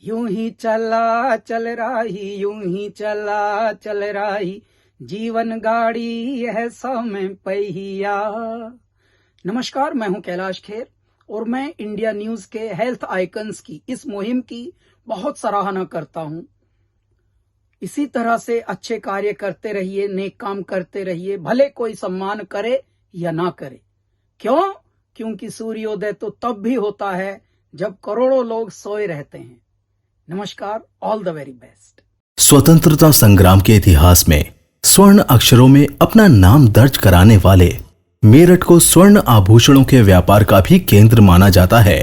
यूं ही चला चल रही, यूं ही चला चल रही, जीवन गाड़ी है 100 में पहिया। नमस्कार, मैं हूं कैलाश खेर और मैं इंडिया न्यूज के हेल्थ आइकन्स की इस मुहिम की बहुत सराहना करता हूं। इसी तरह से अच्छे कार्य करते रहिए, नेक काम करते रहिए, भले कोई सम्मान करे या ना करे। क्यों? क्योंकि सूर्योदय तो तब भी होता है जब करोड़ों लोग सोए रहते हैं। नमस्कार, ऑल द वेरी बेस्ट। स्वतंत्रता संग्राम के इतिहास में स्वर्ण अक्षरों में अपना नाम दर्ज कराने वाले मेरठ को स्वर्ण आभूषणों के व्यापार का भी केंद्र माना जाता है।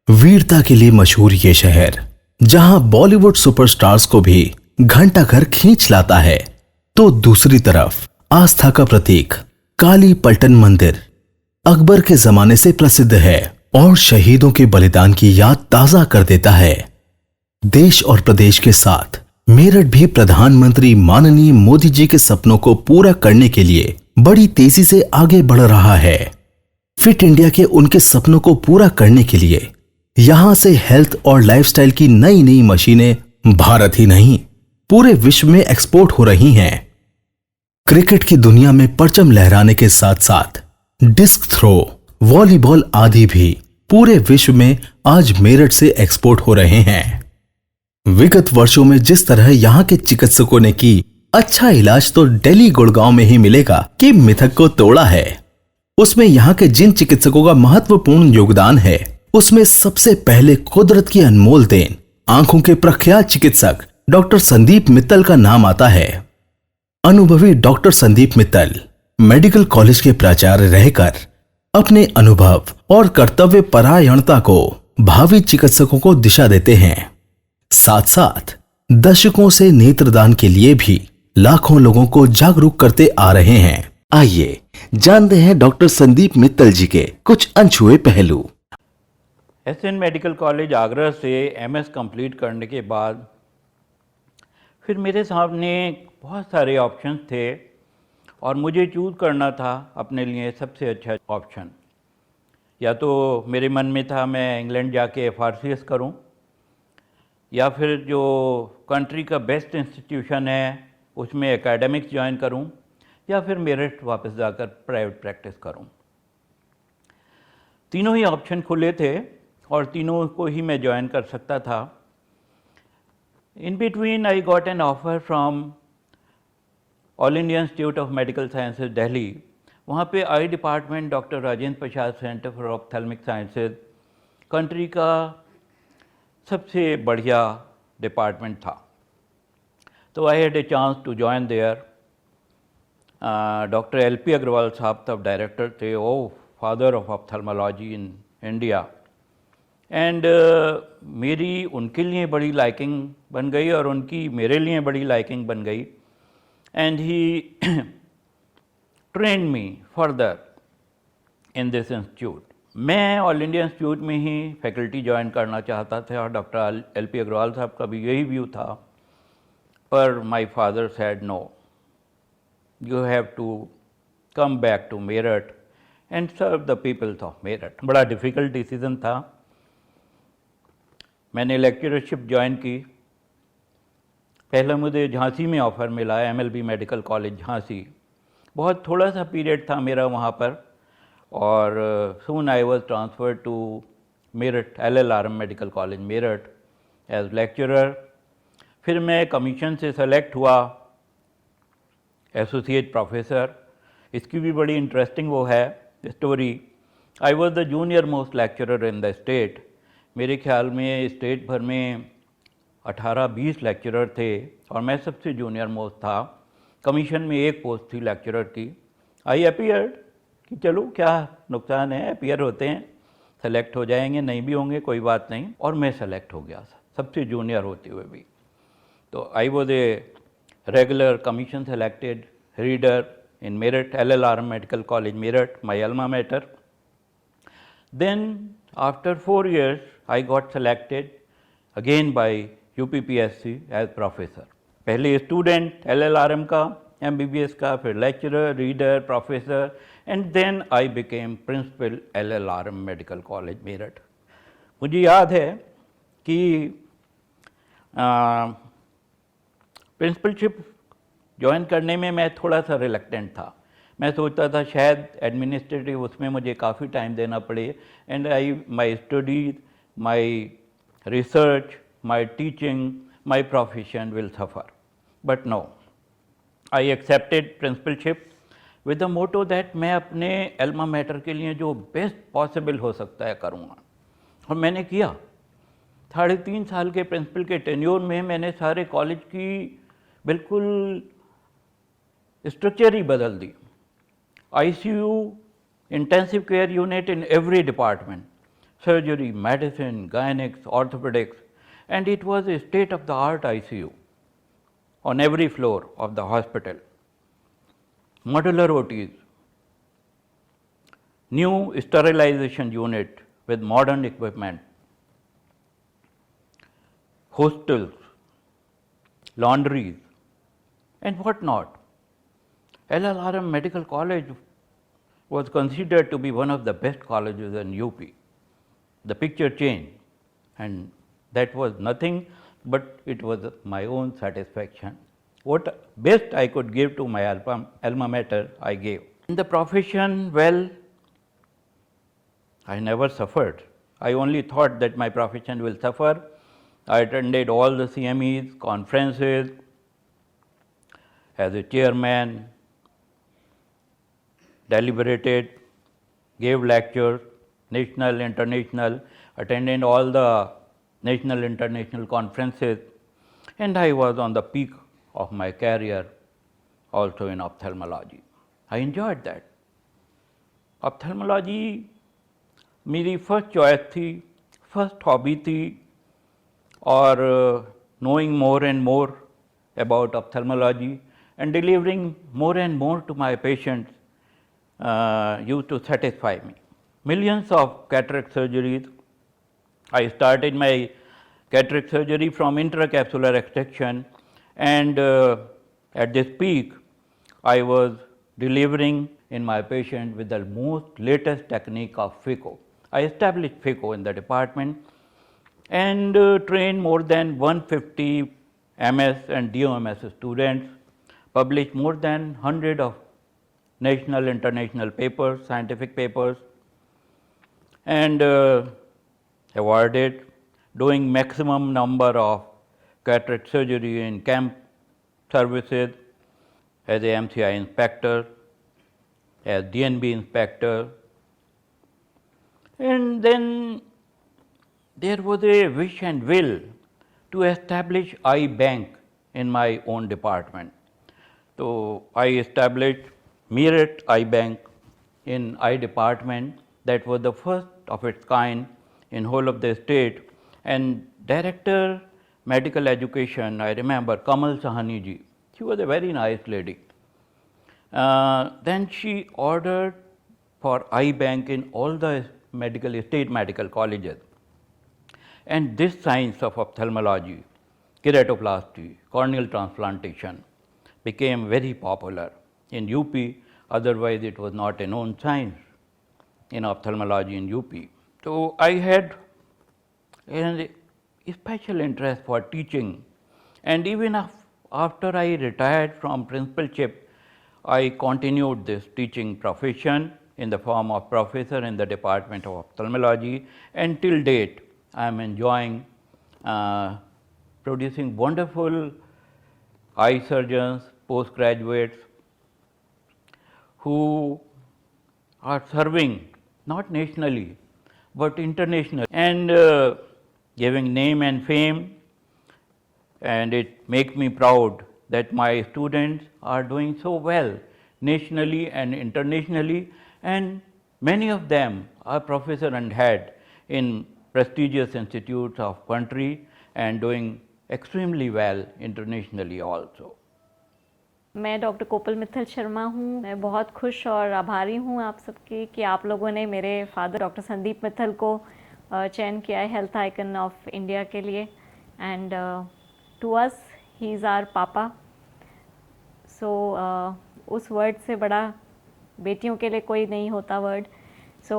वीरता के लिए मशहूर ये शहर, जहां बॉलीवुड सुपरस्टार्स को भी घंटा घर खींच लाता है, तो दूसरी तरफ आस्था का प्रतीक काली पलटन मंदिर अकबर के जमाने से प्रसिद्ध है और शहीदों के बलिदान की याद ताजा कर देता है। देश और प्रदेश के साथ मेरठ भी प्रधानमंत्री माननीय मोदी जी के सपनों को पूरा करने के लिए बड़ी तेजी से आगे बढ़ रहा है। फिट इंडिया के उनके सपनों को पूरा करने के लिए यहां से हेल्थ और लाइफस्टाइल की नई नई मशीनें भारत ही नहीं पूरे विश्व में एक्सपोर्ट हो रही हैं। क्रिकेट की दुनिया में परचम लहराने के साथ साथ डिस्क थ्रो, वॉलीबॉल आदि भी पूरे विश्व में आज मेरठ से एक्सपोर्ट हो रहे हैं। विगत वर्षों में जिस तरह यहाँ के चिकित्सकों ने की अच्छा इलाज तो दिल्ली गुड़गांव में ही मिलेगा कि मिथक को तोड़ा है, उसमें यहाँ के जिन चिकित्सकों का महत्वपूर्ण योगदान है, उसमें सबसे पहले कुदरत की अनमोल देन आंखों के प्रख्यात चिकित्सक डॉक्टर संदीप मित्तल का नाम आता है। अनुभवी doctor Sandeep Mittal medical college के प्राचार्य रहकर अपने अनुभव और कर्तव्य परायणता को भावी चिकित्सकों को दिशा देते हैं। साथ साथ दशकों से नेत्रदान के लिए भी लाखों लोगों को जागरूक करते आ रहे हैं। आइए जानते हैं डॉक्टर संदीप मित्तल जी के कुछ अनछुए पहलू। एसएन मेडिकल कॉलेज आगरा से एमएस कंप्लीट करने के बाद फिर मेरे सामने बहुत सारे ऑप्शंस थे और मुझे चूज़ करना था अपने लिए सबसे अच्छा ऑप्शन। या तो मेरे मन में था मैं इंग्लैंड जाके एफआरसीएस करूं, या फिर जो कंट्री का बेस्ट इंस्टीट्यूशन है उसमें एकेडमिक्स ज्वाइन करूं, या फिर मेरठ वापस जाकर प्राइवेट प्रैक्टिस करूं। तीनों ही ऑप्शन खुले थे और तीनों को ही मैं ज्वाइन कर सकता था। In between I got an offer from All India Institute of Medical Sciences Delhi. वहाँ पे I department doctor Rajendra Prasad centre for ophthalmic sciences country का सबसे बढ़िया डिपार्टमेंट था। तो I had a chance to join there. Doctor LP Agarwal sahab तब director थे, ओ father of ophthalmology in India. And मेरी उनके लिए बड़ी लाइकिंग बन गई और उनकी मेरे लिए बड़ी लाइकिंग बन गई। And he trend me further in this institute. मैं ऑल इंडिया इंस्टीट्यूट में ही फैकल्टी ज्वाइन करना चाहता था और डॉक्टर एलपी अग्रवाल साहब का भी यही व्यू था, पर my father said no, you have to come back to Meerut and serve the peoples of Meerut. बड़ा डिफ़िकल्ट डिसीजन था। मैंने लेक्चरशिप ज्वाइन की। पहले मुझे झांसी में ऑफ़र मिला, एमएलबी मेडिकल कॉलेज झांसी। बहुत थोड़ा सा पीरियड था मेरा वहाँ पर, और soon I was transfer to Meerut LLRM medical college Meerut as lecturer. फिर मैं कमीशन से सेलेक्ट हुआ एसोसिएट प्रोफेसर। इसकी भी बड़ी इंटरेस्टिंग वो है story. I was the junior most lecturer in the state. मेरे ख्याल में स्टेट भर में 18-20 लेक्चरर थे और मैं सबसे जूनियर मोस्ट था। कमीशन में एक पोस्ट थी लेक्चरर की। आई अपीयर्ड कि चलो क्या नुकसान है, अपीयर होते हैं, सेलेक्ट हो जाएंगे, नहीं भी होंगे कोई बात नहीं। और मैं सेलेक्ट हो गया सबसे जूनियर होते हुए भी। तो I was a regular commission selected reader in Meerut LLRM medical college Meerut, my alma mater. Then after 4 years I got selected again by UPPSC as professor. पहले स्टूडेंट LLRM का, MBBS का, फिर lecturer, reader, professor, and then I became principal LLRM medical college Meerut. मुझे याद है कि principalship join करने में मैं थोड़ा सा रिलक्टेंट था। मैं सोचता था शायद एडमिनिस्ट्रेटिव उसमें मुझे काफ़ी टाइम देना पड़े, and my studies, my research, my teaching, my profession will suffer. But no, I accepted principalship with the motto that मैं अपने एल्मा मैटर के लिए जो बेस्ट पॉसिबल हो सकता है करूँगा, और मैंने किया। 3.5 साल के प्रिंसिपल के टेन्योर में मैंने सारे कॉलेज की बिल्कुल स्ट्रक्चर ही बदल दी। ICU, intensive care unit in every department, surgery, medicine, gynaecs, orthopaedics, and it was a state of the art ICU on every floor of the hospital. Modular OTs, new sterilization unit with modern equipment, hostels, laundries, and what not. LLRM Medical College was considered to be one of the best colleges in UP. The picture changed, and that was nothing but it was my own satisfaction. What best I could give to my alma mater, I gave. In the profession, well, I never suffered. I only thought that my profession will suffer. I attended all the CMEs, conferences, as a chairman, deliberated, gave lectures, national, international, attended all the national, international conferences, and I was on the peak of my career also in ophthalmology. I enjoyed that. Ophthalmology मेरी first choice थी, first hobby थी, और knowing more and more about ophthalmology and delivering more and more to my patients used to satisfy me. Millions of cataract surgeries. I started my cataract surgery from intracapsular extraction, and at this peak, I was delivering in my patient with the most latest technique of FICO. I established FICO in the department and trained more than 150 MS and DOMS students, published more than 100 of national, international papers, scientific papers, and awarded, doing maximum number of cataract surgery in camp services as a MCI inspector, as DNB inspector. And then there was a wish and will to establish eye bank in my own department. So I established Meerut Eye Bank in eye department. That was the first of its kind in whole of the state. And director medical education, I remember Kamal Sahani ji. She was a very nice lady. Then she ordered for eye bank in all the state medical colleges. And this science of ophthalmology, keratoplasty, corneal transplantation, became very popular in UP. Otherwise, it was not a known science in ophthalmology in UP. So I had a special interest for teaching, and even after I retired from principalship, I continued this teaching profession in the form of professor in the Department of Ophthalmology, and till date I am enjoying producing wonderful eye surgeons, postgraduates who are serving not nationally but internationally, and giving name and fame, and it makes me proud that my students are doing so well nationally and internationally, and many of them are professor and head in prestigious institutes of country and doing extremely well internationally also. मैं doctor कोपल मित्तल शर्मा हूँ। मैं बहुत खुश और आभारी हूँ आप सबकी कि आप लोगों ने मेरे फादर डॉक्टर संदीप मित्तल को चयन किया है हेल्थ आइकन ऑफ इंडिया के लिए, and to us he is our पापा। सो उस वर्ड से बड़ा बेटियों के लिए कोई नहीं होता word. So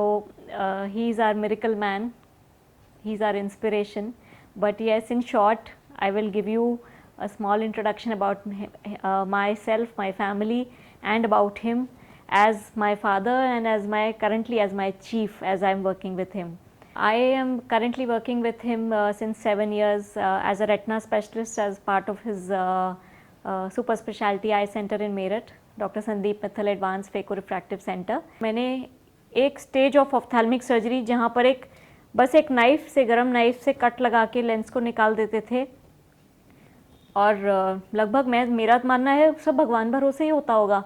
he is our miracle man, he is our inspiration. But yes, in short I will give you a small introduction about myself, my family, and about him as my father and as currently as my chief, as I'm working with him. I am currently working with him since 7 years as a retina specialist as part of his super specialty eye center in Meerut, doctor Sandeep Mittal advance phaco refractive centre. मैंने एक stage of ऑफ्थेल्मिक surgery जहाँ पर बस एक knife से, गर्म knife से cut लगा के लेंस को निकाल देते थे, और लगभग मेरा मानना है सब भगवान भरोसे ही होता होगा,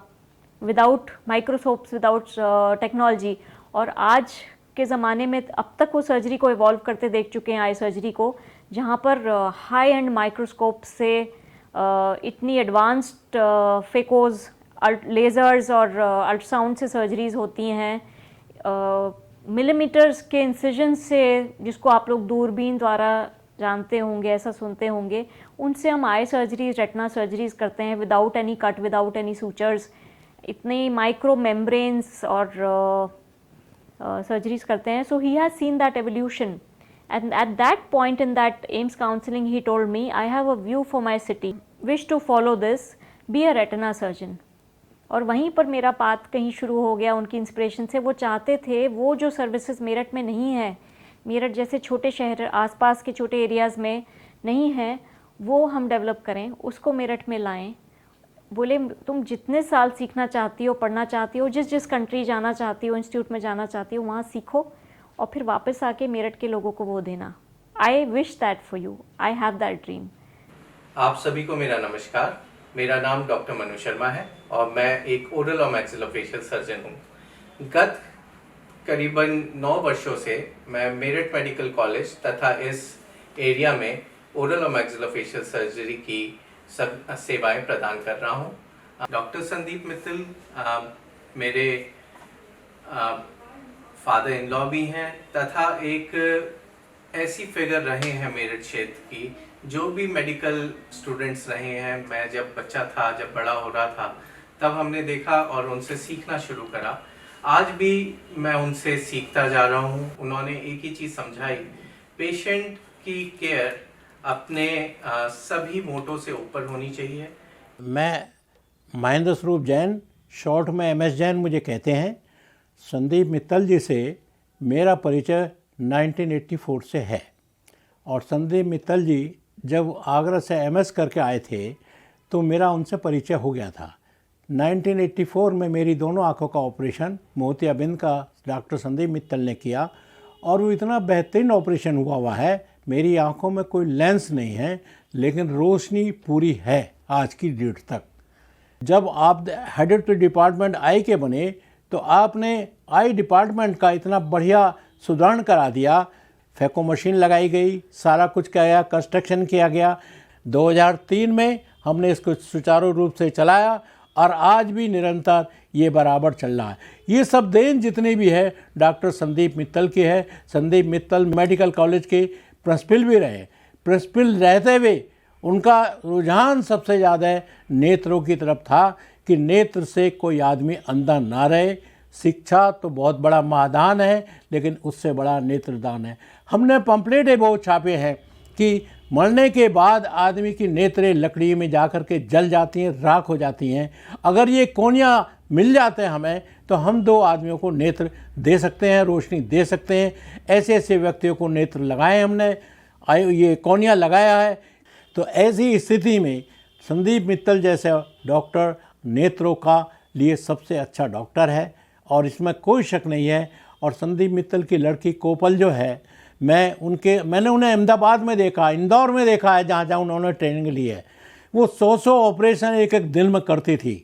विदाउट माइक्रोस्कोप्स, विदाउट टेक्नोलॉजी। और आज के ज़माने में अब तक वो सर्जरी को इवॉल्व करते देख चुके हैं, आई सर्जरी को, जहाँ पर हाई एंड माइक्रोस्कोप से इतनी एडवांस्ड फेकोज, लेज़र्स और अल्ट्रासाउंड से सर्जरीज़ होती हैं, मिलीमीटर्स के इंसिजन से, जिसको आप लोग दूरबीन द्वारा जानते होंगे, ऐसा सुनते होंगे, उनसे हम आई सर्जरीज, रेटिना सर्जरीज करते हैं without any cut, without any sutures, इतने माइक्रो मेम्ब्रेन्स और सर्जरीज करते हैं. So he has seen that evolution. And at that point in that AIMS counseling, he told me, I have a view for my city, wish to follow this, be a retina surgeon. और वहीं पर मेरा path कहीं शुरू हो गया उनकी inspiration से. वो चाहते थे वो जो सर्विसेज मेरठ में नहीं है, मेरठ जैसे छोटे शहर, आसपास के छोटे एरियाज़ में नहीं है, वो हम डेवलप करें, उसको मेरठ में लाएं. बोले तुम जितने साल सीखना चाहती हो, पढ़ना चाहती हो, जिस जिस कंट्री जाना चाहती हो, इंस्टीट्यूट में जाना चाहती हो, वहाँ सीखो और फिर वापस आके मेरठ के लोगों को वो देना. I wish that for you, I have that dream. आप सभी को मेरा नमस्कार. मेरा नाम डॉक्टर मनु शर्मा है और मैं एक ओरल और मैक्सिलोफेशियल सर्जन हूँ. गत करीबन 9 वर्षों से मैं मेरठ मेडिकल कॉलेज तथा इस एरिया में ओरल और मैक्सिलोफेशियल सर्जरी की सब सेवाएं प्रदान कर रहा हूँ. डॉक्टर संदीप मित्तल मेरे फादर इन लॉ भी हैं तथा एक ऐसी फिगर रहे हैं मेरठ क्षेत्र की, जो भी मेडिकल स्टूडेंट्स रहे हैं. मैं जब बच्चा था, जब बड़ा हो रहा था, तब हमने देखा और उनसे सीखना शुरू करा. आज भी मैं उनसे सीखता जा रहा हूँ. उन्होंने एक ही चीज़ समझाई, पेशेंट की केयर अपने सभी मोटो से ऊपर होनी चाहिए. मैं महेंद्र स्वरूप जैन, शॉर्ट में MS जैन मुझे कहते हैं. संदीप मित्तल जी से मेरा परिचय 1984 से है और संदीप मित्तल जी जब आगरा से MS करके आए थे तो मेरा उनसे परिचय हो गया था. 1984 में मेरी दोनों आंखों का ऑपरेशन मोतियाबिंद का डॉक्टर संदीप मित्तल ने किया और वो इतना बेहतरीन ऑपरेशन हुआ है. मेरी आंखों में कोई लेंस नहीं है लेकिन रोशनी पूरी है आज की डेट तक. जब आप हेड टू डिपार्टमेंट आई के बने तो आपने आई डिपार्टमेंट का इतना बढ़िया सुधारण करा दिया. फेको मशीन लगाई गई, सारा कुछ किया गया, कंस्ट्रक्शन किया गया. 2003 में हमने इसको सुचारू रूप से चलाया और आज भी निरंतर ये बराबर चल रहा है. ये सब देन जितनी भी है डॉक्टर संदीप मित्तल की है. संदीप मित्तल मेडिकल कॉलेज के प्रिंसिपल भी रहे. प्रिंसिपल रहते हुए उनका रुझान सबसे ज़्यादा नेत्रों की तरफ था कि नेत्र से कोई आदमी अंधा ना रहे. शिक्षा तो बहुत बड़ा महादान है लेकिन उससे बड़ा नेत्रदान है. हमने पंपलेटें बहुत छापे हैं कि मरने के बाद आदमी की नेत्रें लकड़ी में जा कर के जल जाती हैं, राख हो जाती हैं. अगर ये कोनिया मिल जाते हैं हमें तो हम 2 आदमियों को नेत्र दे सकते हैं, रोशनी दे सकते हैं. ऐसे ऐसे व्यक्तियों को नेत्र लगाए हमने, ये कोनिया लगाया है. तो ऐसी स्थिति में संदीप मित्तल जैसे डॉक्टर नेत्रों का लिए सबसे अच्छा डॉक्टर है और इसमें कोई शक नहीं है. और संदीप मित्तल की लड़की कोपल जो है, मैंने उन्हें अहमदाबाद में देखा, इंदौर में देखा है, जहाँ जहाँ उन्होंने ट्रेनिंग ली है. वो 100 ऑपरेशन एक दिन में करती थी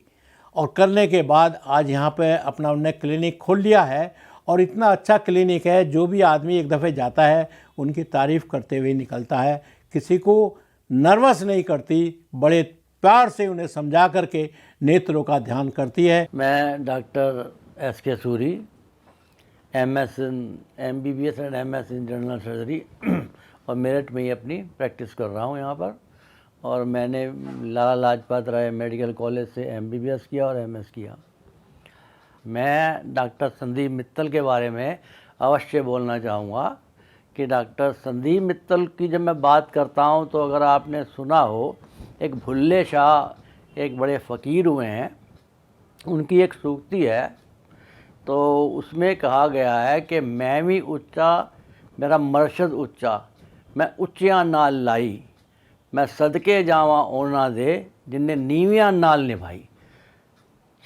और करने के बाद आज यहाँ पे अपना उन्होंने क्लिनिक खोल लिया है. और इतना अच्छा क्लिनिक है, जो भी आदमी एक दफ़े जाता है उनकी तारीफ़ करते हुए निकलता है. किसी को नर्वस नहीं करती, बड़े प्यार से उन्हें समझा करके नेत्रों का ध्यान करती है. मैं doctor SK Suri, MS MBBS and MS in general surgery और मेरठ में ही अपनी प्रैक्टिस कर रहा हूँ यहाँ पर. और मैंने लाला लाजपत राय मेडिकल कॉलेज से MBBS किया और MS किया. मैं डॉक्टर संदीप मित्तल के बारे में अवश्य बोलना चाहूँगा कि डॉक्टर संदीप मित्तल की जब मैं बात करता हूँ तो अगर आपने सुना हो, एक भुल्ले शाह एक बड़े फ़कीर हुए हैं, उनकी एक सूक्ति है, तो उसमें कहा गया है कि मैं भी उच्चा मेरा मरशद उच्चा, मैं उच्चियाँ नाल लाई, मैं सदके जावा ओना दे जिनने नीवियाँ नाल निभाई।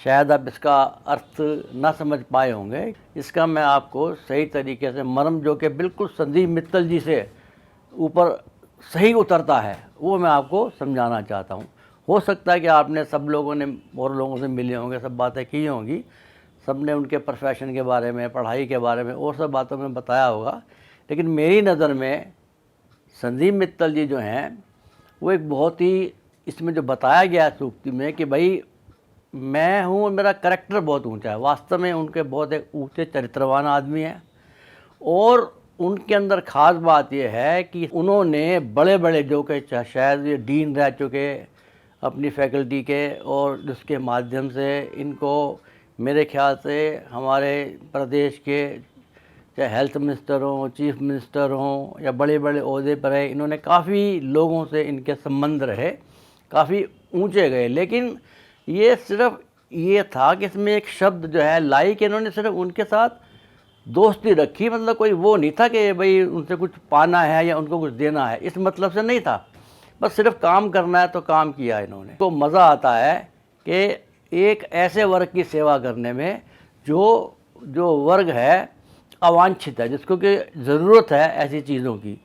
शायद आप इसका अर्थ ना समझ पाए होंगे। इसका मैं आपको सही तरीके से मर्म जो कि बिल्कुल संदीप मित्तल जी से ऊपर सही उतरता है, वो मैं आपको समझाना चाहता हूँ। हो सकता है कि आपने सब लोगों ने और लोगों से मिले होंगे, सब बातें की होंगी, सब ने उनके प्रोफेशन के बारे में, पढ़ाई के बारे में और सब बातों में बताया होगा, लेकिन मेरी नज़र में संदीप मित्तल जी जो हैं वो एक बहुत ही, इसमें जो बताया गया है सूक्ति में कि भाई मैं हूँ और मेरा करैक्टर बहुत ऊंचा है। वास्तव में उनके बहुत एक ऊंचे चरित्रवान आदमी हैं और उनके अंदर ख़ास बात यह है कि उन्होंने बड़े बड़े जो कि शायद ये डीन रह चुके अपनी फैकल्टी के, और जिसके माध्यम से इनको मेरे ख्याल से हमारे प्रदेश के चाहे हेल्थ मिनिस्टर हों, चीफ मिनिस्टर हों या बड़े बड़े ओहदे पर है, इन्होंने काफ़ी लोगों से इनके संबंध रहे, काफ़ी ऊंचे गए। लेकिन ये सिर्फ ये था कि इसमें एक शब्द जो है लाई कि इन्होंने सिर्फ उनके साथ दोस्ती रखी, मतलब कोई वो नहीं था कि भाई उनसे कुछ पाना है या उनको कुछ देना है, इस मतलब से नहीं था। बस सिर्फ काम करना है तो काम किया इन्होंने। तो मज़ा आता है कि एक ऐसे वर्ग की सेवा करने में जो वर्ग है अवांछित है, जिसको कि ज़रूरत है ऐसी चीज़ों की।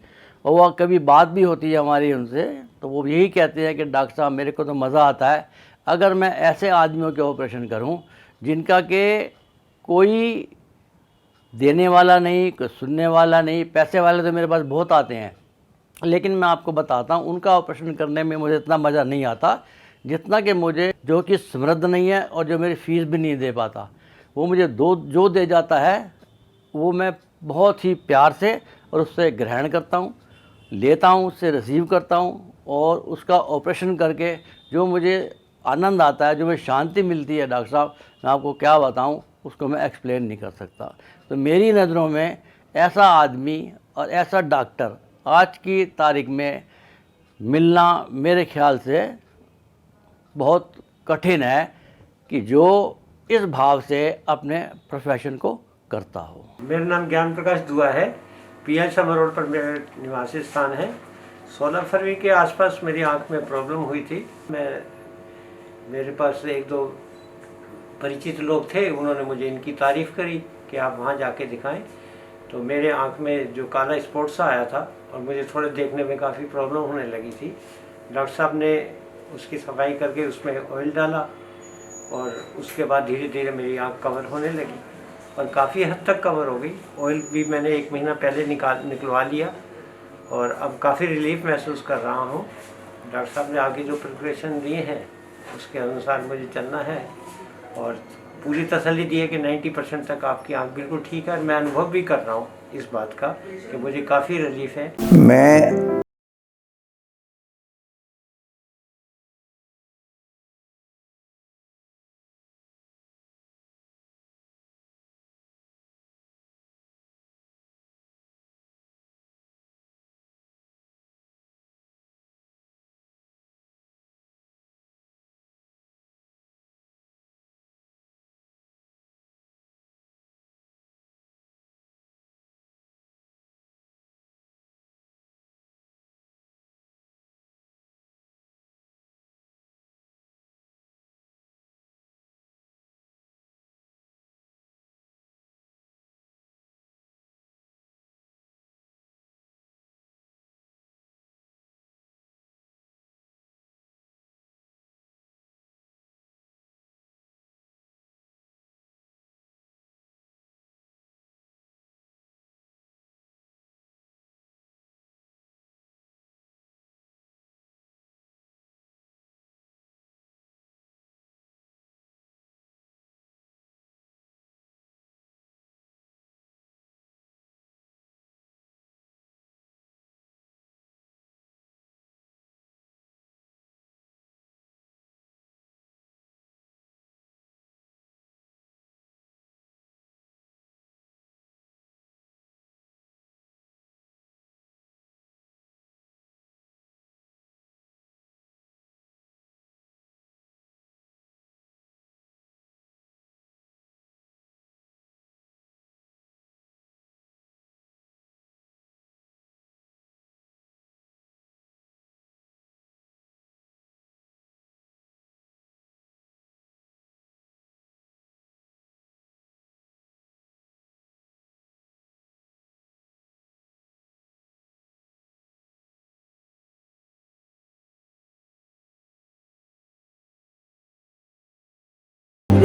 और वह कभी बात भी होती है हमारी उनसे, तो वो यही कहते हैं कि डॉक्टर साहब मेरे को तो मज़ा आता है अगर मैं ऐसे आदमियों के ऑपरेशन करूं जिनका कि कोई देने वाला नहीं, कोई सुनने वाला नहीं। पैसे वाले तो मेरे पास बहुत आते हैं, लेकिन मैं आपको बताता हूँ उनका ऑपरेशन करने में मुझे इतना मज़ा नहीं आता जितना कि मुझे जो कि समृद्ध नहीं है और जो मेरी फ़ीस भी नहीं दे पाता, वो मुझे जो दे जाता है वो मैं बहुत ही प्यार से और उससे ग्रहण करता हूँ, लेता हूँ, उससे रिसीव करता हूँ, और उसका ऑपरेशन करके जो मुझे आनंद आता है, जो मुझे शांति मिलती है डॉक्टर साहब, मैं आपको क्या बताऊँ, उसको मैं एक्सप्लेन नहीं कर सकता। तो मेरी नज़रों में ऐसा आदमी और ऐसा डॉक्टर आज की तारीख में मिलना मेरे ख्याल से बहुत कठिन है कि जो इस भाव से अपने प्रोफेशन को करता हो। मेरा नाम ज्ञान प्रकाश दुआ है। पीएल शर्मा रोड पर मेरा निवासी स्थान है। 16 फरवरी के आसपास मेरी आंख में प्रॉब्लम हुई थी। मेरे पास एक दो परिचित लोग थे, उन्होंने मुझे इनकी तारीफ़ करी कि आप वहाँ जाके दिखाएं। तो मेरे आंख में जो काला स्पॉट सा आया था और मुझे थोड़े देखने में काफ़ी प्रॉब्लम होने लगी थी, डॉक्टर साहब ने उसकी सफाई करके उसमें ऑयल डाला और उसके बाद धीरे धीरे मेरी आंख कवर होने लगी और काफ़ी हद तक कवर हो गई। ऑयल भी मैंने 1 महीना पहले निकलवा लिया और अब काफ़ी रिलीफ महसूस कर रहा हूँ। डॉक्टर साहब ने आगे जो प्रिपरेशन दिए हैं उसके अनुसार मुझे चलना है और पूरी तसल्ली दी है कि 90% तक आपकी आंख बिल्कुल ठीक है। मैं अनुभव भी कर रहा हूँ इस बात का कि मुझे काफ़ी रिलीफ है। मैं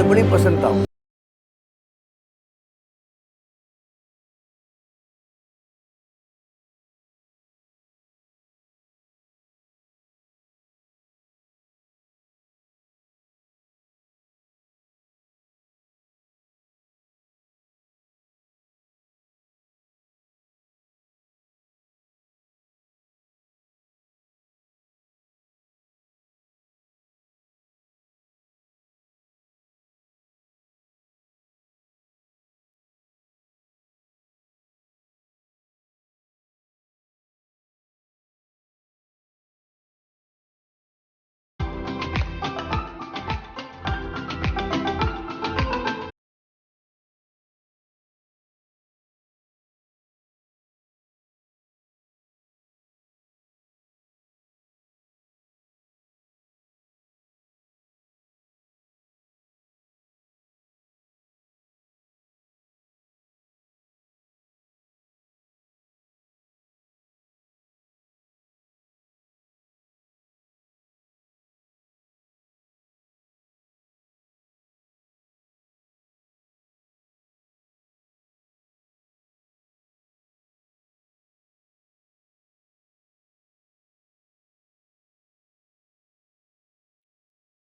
बड़ी प्रसन्नता हुई।